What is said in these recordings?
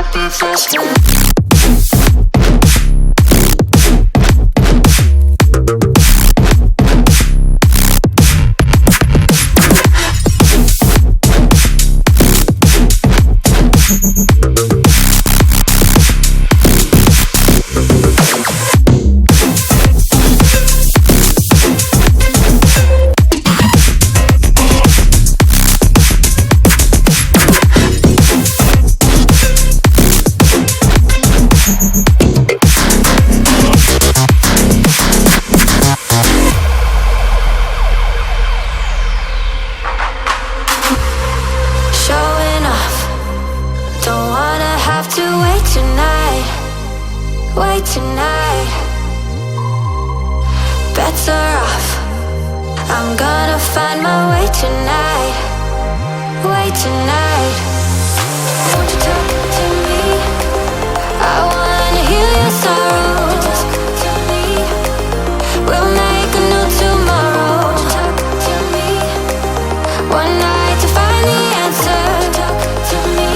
happy faster. Wait tonight, better off. I'm gonna find my way tonight. Wait tonight. Won't you talk to me? I wanna heal your sorrows. Talk to me. We'll make a new tomorrow. Talk to me. One night to find the answer. Talk to me.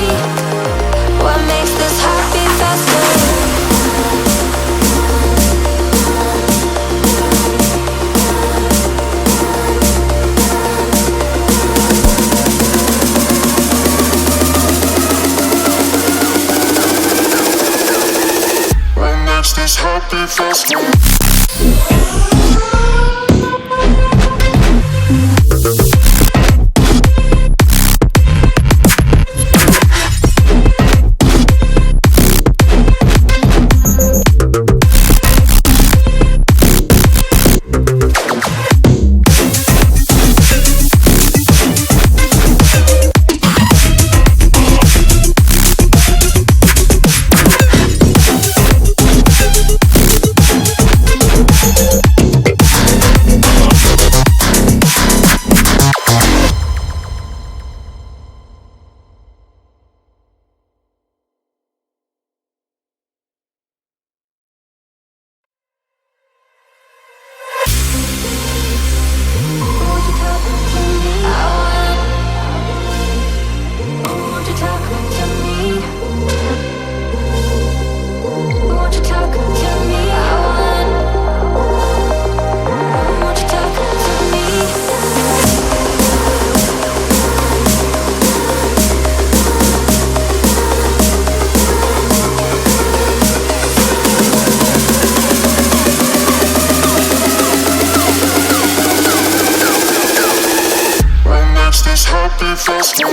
What makes this happy faster? This happy faster. This happy faster.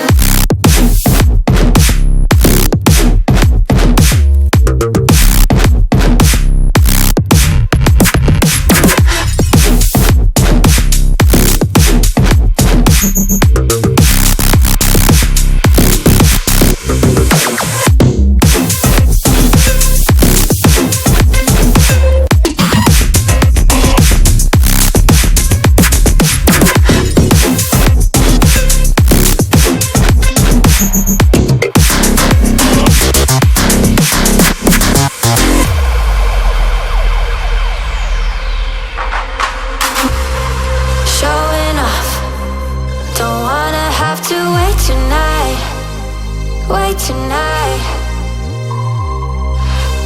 Wait tonight,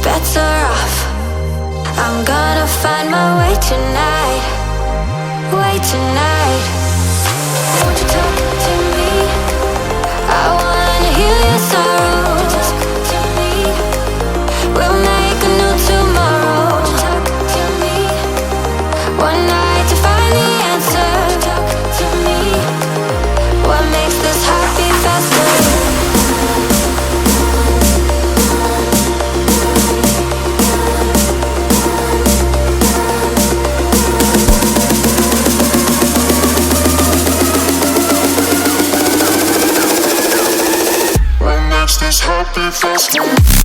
better off. I'm gonna find my way tonight. Wait tonight. Won't you talk to me? I wanna heal your sorrows. Talk to me. We'll make a new tomorrow. Talk to me. One night to find the answer. Talk to me. What makes this happy faster? This happy faster.